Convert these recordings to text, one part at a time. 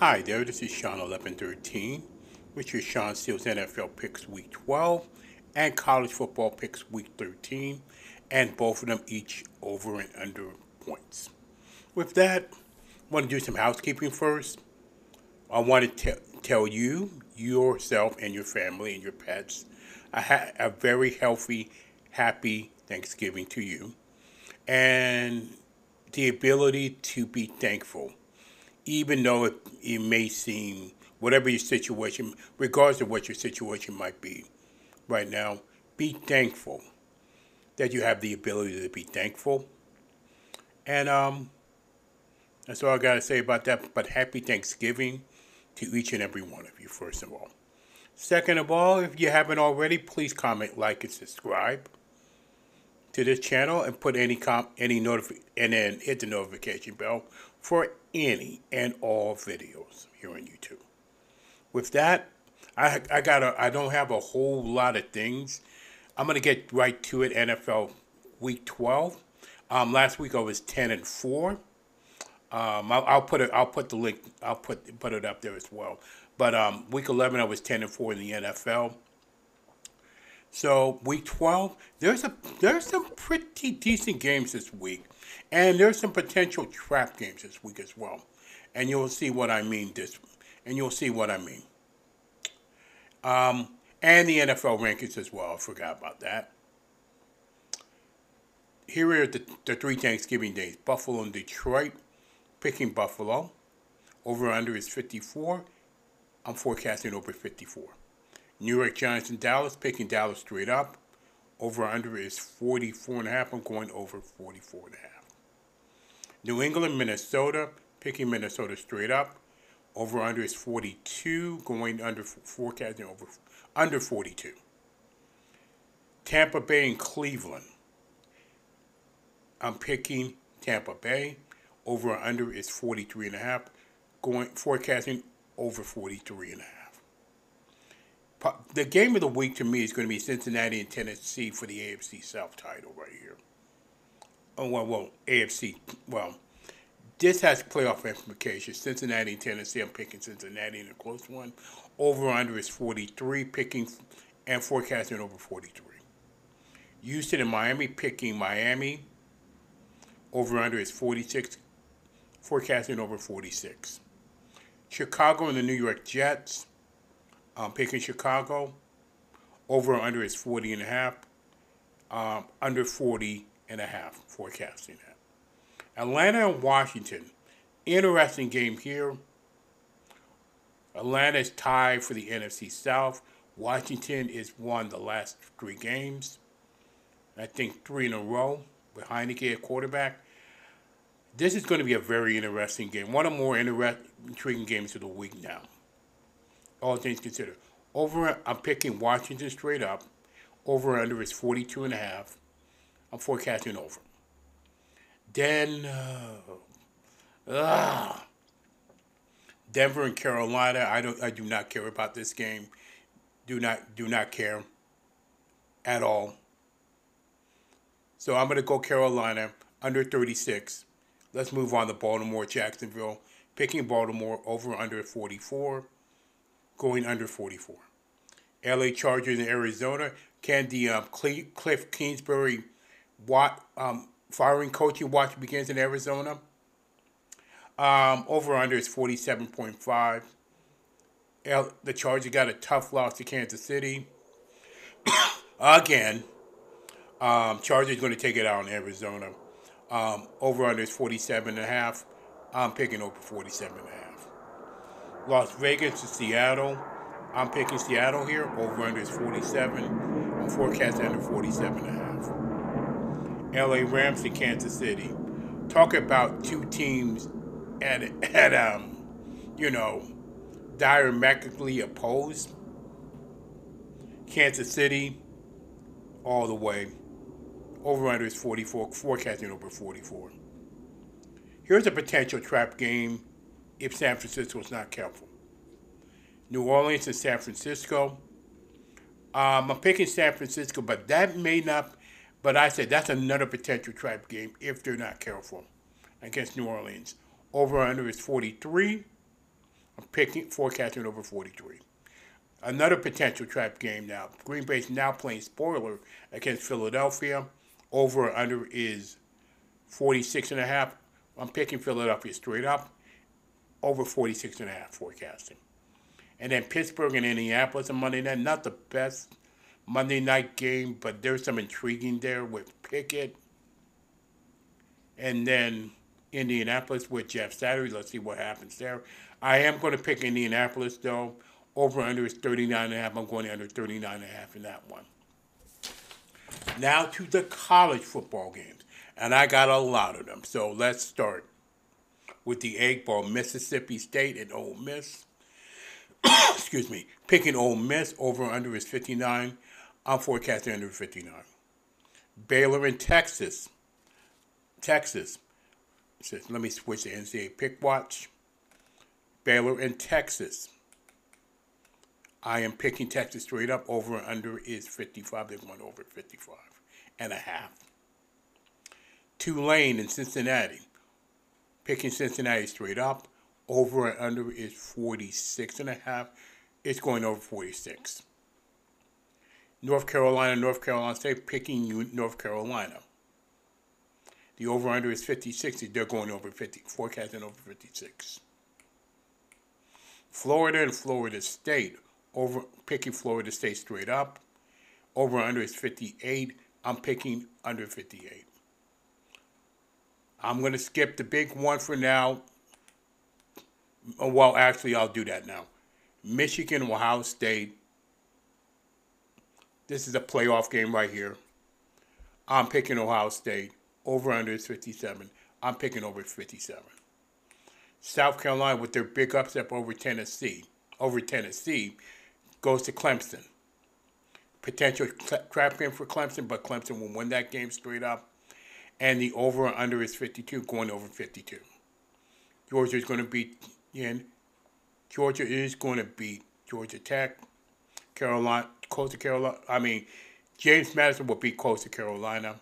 Hi there, this is Sean 1113 with your Sean Seals NFL Picks Week 12 and College Football Picks Week 13, and both of them each over and under points. With that, I want to do some housekeeping first. I want to tell you, yourself, and your family and your pets a very healthy, happy Thanksgiving to you, and the ability to be thankful even though it may seem, whatever your situation, regardless of what your situation might be right now, be thankful that you have the ability to be thankful. And that's all I got to say about that. But happy Thanksgiving to each and every one of you, first of all. Second of all, if you haven't already, please comment, like, and subscribe to this channel and put and then hit the notification bell for any and all videos here on YouTube. With that, I don't have a whole lot of things. I'm gonna get right to it. NFL Week 12. Last week I was 10-4. I'll put the link. I'll put it up there as well. But Week 11 I was 10-4 in the NFL. So Week 12, there's some pretty decent games this week, and there's some potential trap games this week as well, and you'll see what I mean. And the NFL rankings as well. I forgot about that. Here are the three Thanksgiving days: Buffalo and Detroit. Picking Buffalo. Over under is 54. I'm forecasting over 54. New York Giants and Dallas, picking Dallas straight up. Over under is 44.5. I'm going over 44.5. New England, Minnesota, picking Minnesota straight up. Over under is 42. Going under, forecasting over under 42. Tampa Bay and Cleveland. I'm picking Tampa Bay. Over under is 43.5. Forecasting over 43.5. The game of the week to me is going to be Cincinnati and Tennessee for the AFC South title right here. Oh, AFC. Well, this has playoff implications. Cincinnati and Tennessee, I'm picking Cincinnati in a close one. Over under is 43, picking and forecasting over 43. Houston and Miami, picking Miami. Over under is 46, forecasting over 46. Chicago and the New York Jets. I'm picking Chicago. Over or under is 40.5. Under 40.5. Forecasting that. Atlanta and Washington. Interesting game here. Atlanta is tied for the NFC South. Washington has won the last three games. I think 3 in a row with Heineke at quarterback. This is going to be a very interesting game. One of the more intriguing games of the week now. All things considered. I'm picking Washington straight up. Over under is 42.5. I'm forecasting over. Then Denver and Carolina. I do not care about this game. Do not care at all. So I'm gonna go Carolina under 36. Let's move on to Baltimore, Jacksonville. Picking Baltimore over under 44. Going under 44. LA Chargers in Arizona. Can the Cliff Kingsbury firing coaching watch begins in Arizona? Over under is 47.5. The Chargers got a tough loss to Kansas City. Again, Chargers going to take it out in Arizona. Over under is 47.5. I'm picking over 47.5. Las Vegas to Seattle. I'm picking Seattle here. Over under is 47. I'm forecasting under 47.5. LA Rams to Kansas City. Talk about two teams at diametrically opposed. Kansas City, all the way. Over under is 44. Forecasting over 44. Here's a potential trap game if San Francisco is not careful. New Orleans and San Francisco. I'm picking San Francisco, but that may not. But I said that's another potential trap game if they're not careful against New Orleans. Over under is 43. Forecasting over 43. Another potential trap game now. Green Bay's now playing spoiler against Philadelphia. Over or under is 46.5. I'm picking Philadelphia straight up. Over 46.5 forecasting. And then Pittsburgh and Indianapolis on Monday night. Not the best Monday night game, but there's some intriguing there with Pickett. And then Indianapolis with Jeff Saturday. Let's see what happens there. I am going to pick Indianapolis, though. Over under is 39.5. I'm going under 39.5 in that one. Now to the college football games. And I got a lot of them. So let's start with the Egg Bowl, Mississippi State and Ole Miss. Excuse me. Picking Ole Miss. Over under is 59. I'm forecasting under 59. Baylor and Texas. Texas. Let me switch to NCAA Pick Watch. Baylor and Texas. I am picking Texas straight up. Over and under is 55. They're going over 55.5. Tulane and Cincinnati. Picking Cincinnati straight up. Over and under is 46.5. It's going over 46. North Carolina State. Picking North Carolina. The over-under is 56. They're going over 50. Forecasting over 56. Florida and Florida State. Picking Florida State straight up. Over-under is 58. I'm picking under 58. I'm going to skip the big one for now. Well, actually, I'll do that now. Michigan, Ohio State. This is a playoff game right here. I'm picking Ohio State. Over-under is 57. I'm picking over 57. South Carolina with their big upset over Tennessee. Goes to Clemson. Potential trap game for Clemson, but Clemson will win that game straight up. And the over and under is 52, going over 52. Georgia is going to beat Georgia Tech. James Madison will beat Coastal Carolina.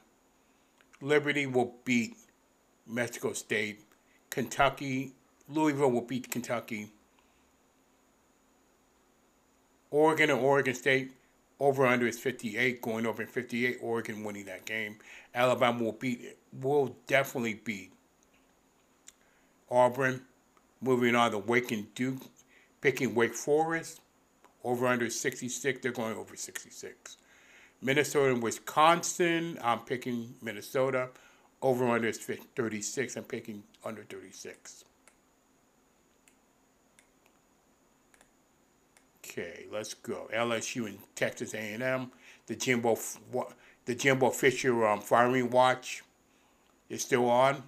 Liberty will beat Mexico State. Louisville will beat Kentucky. Oregon and Oregon State, over-under is 58, going over 58. Oregon winning that game. Alabama will definitely beat Auburn. Moving on to Wake and Duke, picking Wake Forest. Over-under is 66. They're going over 66. Minnesota and Wisconsin, I'm picking Minnesota. Over-under is 36. I'm picking under 36. Okay, let's go. LSU and Texas A&M. The Jimbo Fisher firing watch is still on.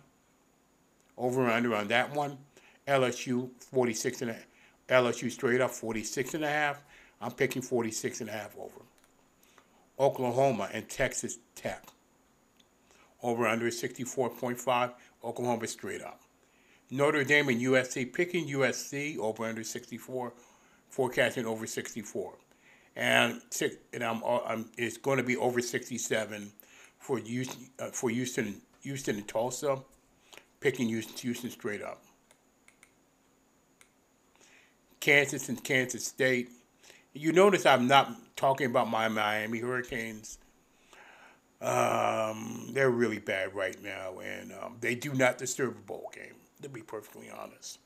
Over and under on that one. LSU 46.5. LSU straight up 46.5. I'm picking 46.5 over. Oklahoma and Texas Tech. Over under is 64.5. Oklahoma straight up. Notre Dame and USC. Picking USC over under 64. Forecasting over 64, and it's going to be over 67 for Houston and Tulsa. Picking Houston straight up. Kansas and Kansas State. You notice I'm not talking about my Miami Hurricanes. They're really bad right now, and they do not deserve a bowl game, to be perfectly honest.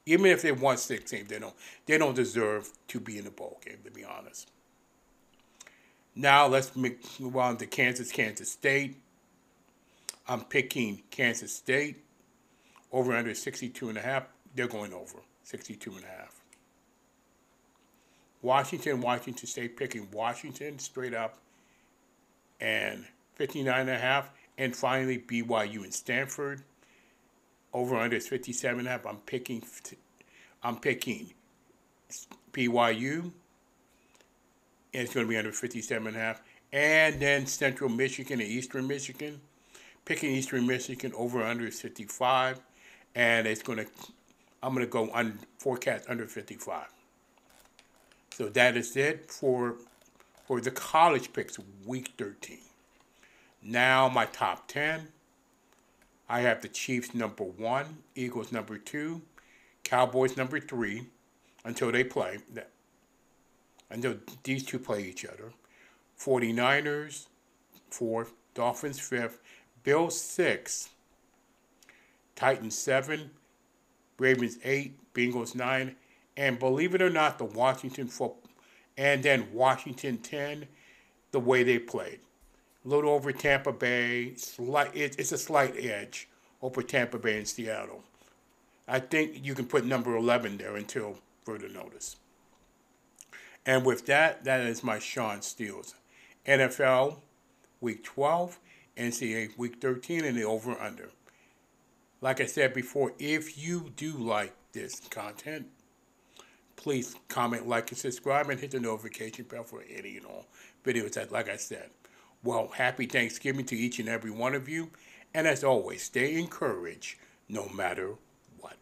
Even if they won 6 games, they don't deserve to be in the bowl game, to be honest. Now let's move on to Kansas State. I'm picking Kansas State. Over under 62.5. They're going over 62.5. Washington State, picking Washington straight up and 59.5. And finally BYU and Stanford. Over under is 57.5. I'm picking BYU. And it's going to be under 57.5. And then Central Michigan and Eastern Michigan. Picking Eastern Michigan, over under is 55. And I'm going to go on forecast under 55. So that is it for the college picks, week 13. Now my top 10. I have the Chiefs number 1, Eagles number 2, Cowboys number 3 until they play, until these two play each other. 49ers 4th, Dolphins 5th, Bills 6th, Titans 7, Ravens 8, Bengals 9, and believe it or not, the Washington football, and then Washington 10, the way they played. A little over Tampa Bay, it's a slight edge over Tampa Bay and Seattle. I think you can put number 11 there until further notice. And with that, that is my Sean Steels. NFL Week 12, NCAA Week 13, and the over-under. Like I said before, if you do like this content, please comment, like, and subscribe, and hit the notification bell for any and all videos that, like I said. Well, happy Thanksgiving to each and every one of you. And as always, stay encouraged no matter what.